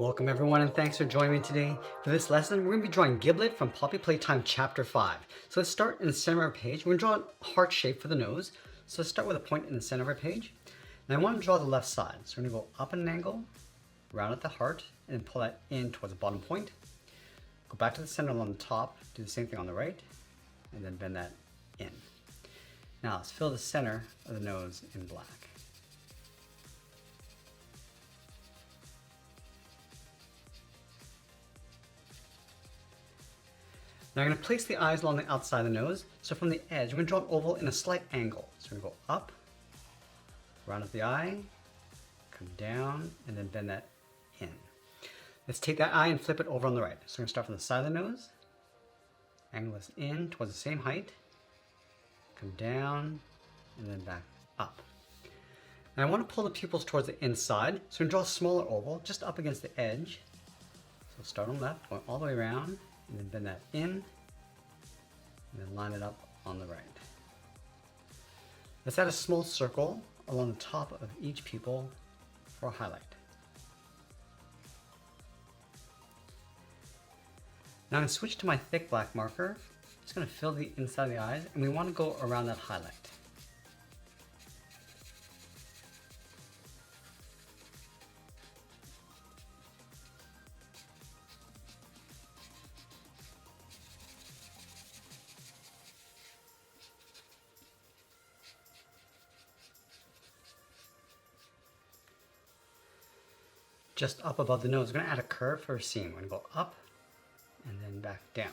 Welcome everyone and thanks for joining me today. For this lesson, we're going to be drawing Giblet from Poppy Playtime Chapter 5. So let's start in the center of our page. We're going to draw a heart shape for the nose. So let's start with a point in the center of our page. And I want to draw the left side. So we're going to go up at an angle, round at the heart, and then pull that in towards the bottom point. Go back to the center along the top, do the same thing on the right, and then bend that in. Now let's fill the center of the nose in black. Now I'm going to place the eyes along the outside of the nose. So from the edge, we're going to draw an oval in a slight angle. So we're going to go up, round up the eye, come down, and then bend that in. Let's take that eye and flip it over on the right. So we're going to start from the side of the nose, angle this in towards the same height, come down, and then back up. Now I want to pull the pupils towards the inside. So we're going to draw a smaller oval just up against the edge. So start on the left, going all the way around, and then bend that in, and then line it up on the right. Let's add a small circle along the top of each pupil for a highlight. Now I'm going to switch to my thick black marker. I'm just going to fill the inside of the eyes, and we want to go around that highlight. Just up above the nose, we're going to add a curve for a seam. We're going to go up and then back down.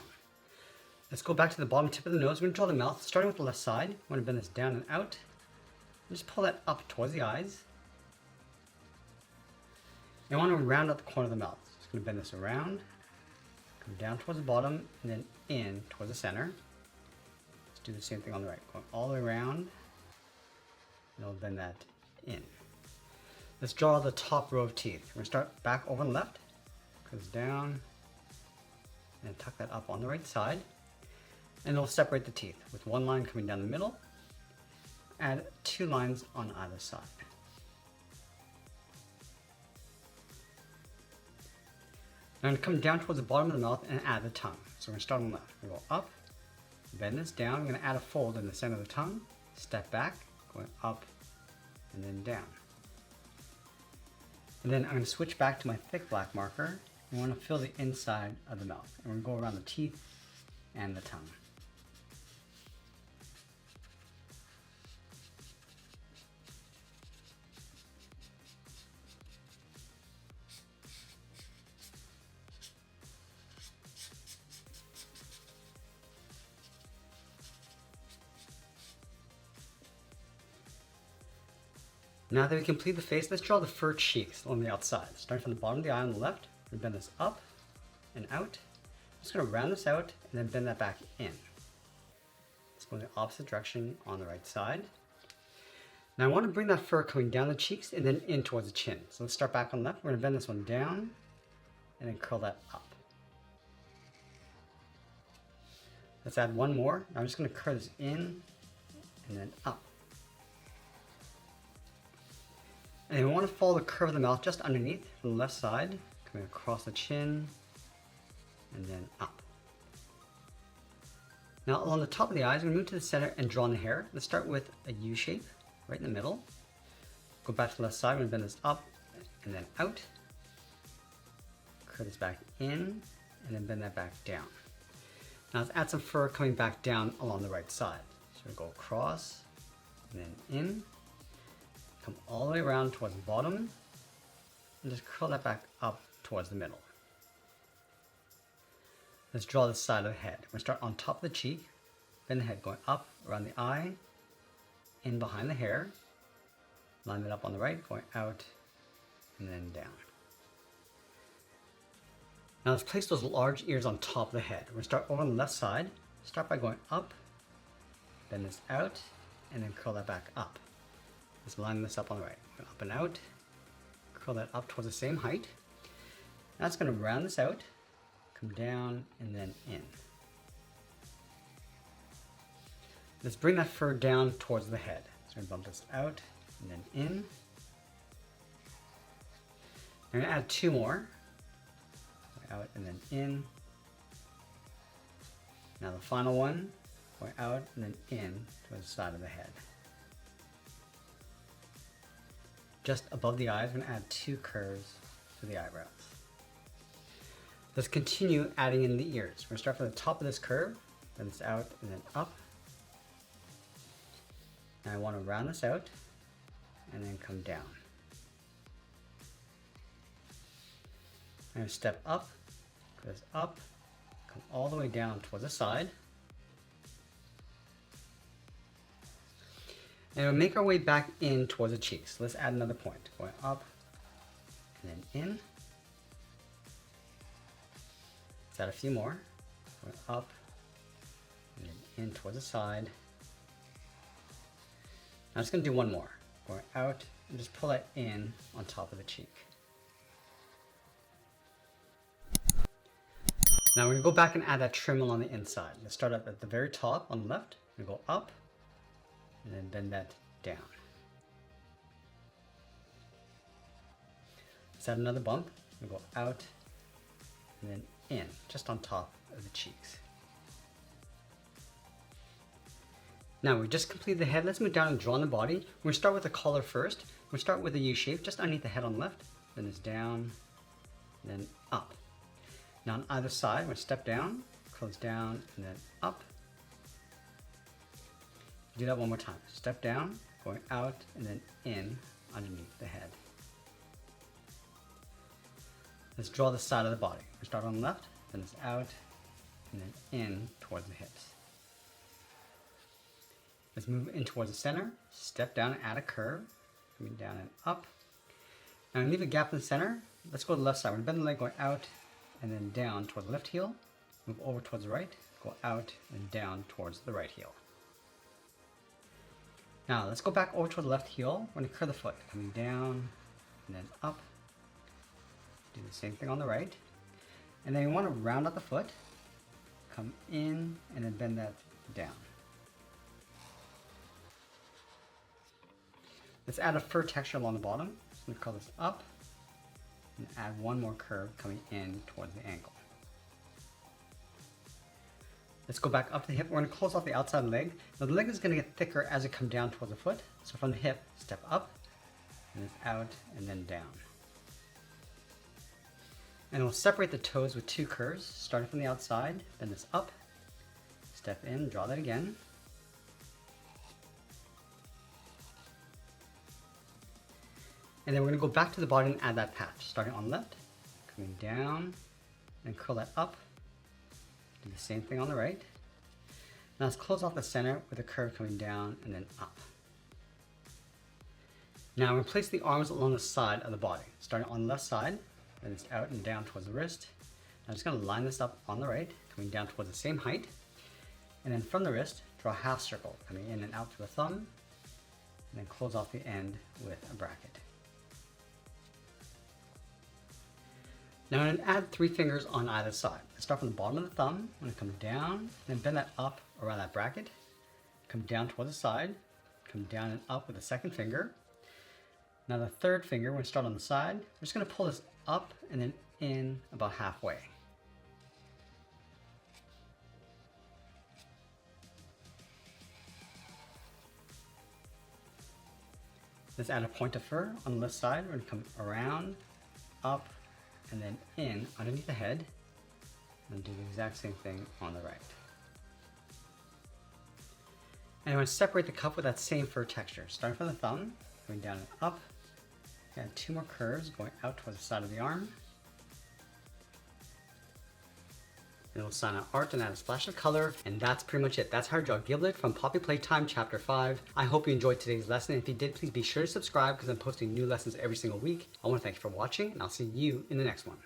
Let's go back to the bottom tip of the nose. We're going to draw the mouth, starting with the left side. We're going to bend this down and out. And just pull that up towards the eyes. And I want to round out the corner of the mouth. Just going to bend this around, come down towards the bottom, and then in towards the center. Let's do the same thing on the right. Going all the way around, and I'll bend that in. Let's draw the top row of teeth. We're going to start back over on the left, goes down, and tuck that up on the right side. And it'll separate the teeth with one line coming down the middle. Add two lines on either side. Now I'm going to come down towards the bottom of the mouth and add the tongue. So we're going to start on the left. We're going to go up, bend this down. I'm going to add a fold in the center of the tongue, step back, going up, and then down. And then I'm going to switch back to my thick black marker. I want to fill the inside of the mouth. And we're going to go around the teeth and the tongue. Now that we complete the face, let's draw the fur cheeks on the outside. Starting from the bottom of the eye on the left, we're going to bend this up and out. I'm just going to round this out and then bend that back in. Let's go in the opposite direction on the right side. Now I want to bring that fur coming down the cheeks and then in towards the chin. So let's start back on the left. We're going to bend this one down and then curl that up. Let's add one more. Now I'm just going to curl this in and then up. And we want to follow the curve of the mouth just underneath from the left side, coming across the chin, and then up. Now along the top of the eyes, we move to the center and draw in the hair. Let's start with a U shape right in the middle. Go back to the left side, we're going to bend this up and then out. Curve this back in, and then bend that back down. Now let's add some fur coming back down along the right side. So we go across, and then in. Come all the way around towards the bottom and just curl that back up towards the middle. Let's draw the side of the head. We're going to start on top of the cheek, bend the head going up around the eye, in behind the hair, line it up on the right, going out and then down. Now let's place those large ears on top of the head. We're going to start over on the left side, start by going up, bend this out, and then curl that back up. Let's line this up on the right. Up and out. Curl that up towards the same height. Now it's going to round this out, come down, and then in. Let's bring that fur down towards the head. So we're going to bump this out and then in. I'm going to add two more. out and then in. Now the final one, going out and then in to the side of the head. Just above the eyes, we're going to add 2 curves to the eyebrows. Let's continue adding in the ears. We're going to start from the top of this curve, then it's out and then up. Now I want to round this out and then come down. I'm going to step up, goes up, come all the way down towards the side. And we'll make our way back in towards the cheeks. Let's add another point. Going up and then in. Let's add a few more. Going up and then in towards the side. Now I'm just going to do one more. Going out and just pull that in on top of the cheek. Now we're going to go back and add that trim along the inside. Let's start up at the very top on the left. We're going to go up and then bend that down. Let's add another bump. We'll go out and then in, just on top of the cheeks. Now we just completed the head. Let's move down and draw on the body. We're going to start with the collar first. We'll start with a U shape just underneath the head on the left. Then it's down, then up. Now on either side, we're going to step down, close down, and then up. Do that one more time. Step down, going out, and then in underneath the head. Let's draw the side of the body. We start on the left, then it's out, and then in towards the hips. Let's move in towards the center, step down and add a curve, coming down and up. Now leave a gap in the center. Let's go to the left side. We're going to bend the leg going out and then down towards the left heel. Move over towards the right, go out and down towards the right heel. Now let's go back over to the left heel. We're going to curl the foot, coming down and then up. Do the same thing on the right. And then you want to round out the foot, come in and then bend that down. Let's add a fur texture along the bottom. So I'm going to curl this up and add one more curve coming in towards the ankle. Let's go back up to the hip. We're going to close off the outside leg. Now the leg is going to get thicker as it comes down towards the foot. So from the hip, step up, and then out, and then down. And we'll separate the toes with 2 curves, starting from the outside, bend this up, step in, draw that again. And then we're going to go back to the body and add that patch, starting on the left, coming down, and curl that up. Do the same thing on the right. Now let's close off the center with a curve coming down and then up. Now we're going to place the arms along the side of the body, starting on the left side, then it's out and down towards the wrist. I'm just going to line this up on the right, coming down towards the same height. And then from the wrist, draw a half circle, coming in and out to the thumb, and then close off the end with a bracket. Now I'm going to add 3 fingers on either side. Let's start from the bottom of the thumb. I'm going to come down, then bend that up around that bracket. Come down towards the side, come down and up with the second finger. Now the third finger, we're going to start on the side. We're just going to pull this up and then in about halfway. Let's add a point of fur on the left side. We're going to come around, up, and then in underneath the head, and do the exact same thing on the right. And I'm going to separate the cuff with that same fur texture, starting from the thumb, going down and up. Add 2 more curves going out towards the side of the arm. And we'll sign out art and add a splash of color, and that's pretty much it. That's how to draw Giblet from Poppy Playtime Chapter 5. I hope you enjoyed today's lesson. If you did, please be sure to subscribe because I'm posting new lessons every single week. I want to thank you for watching, and I'll see you in the next one.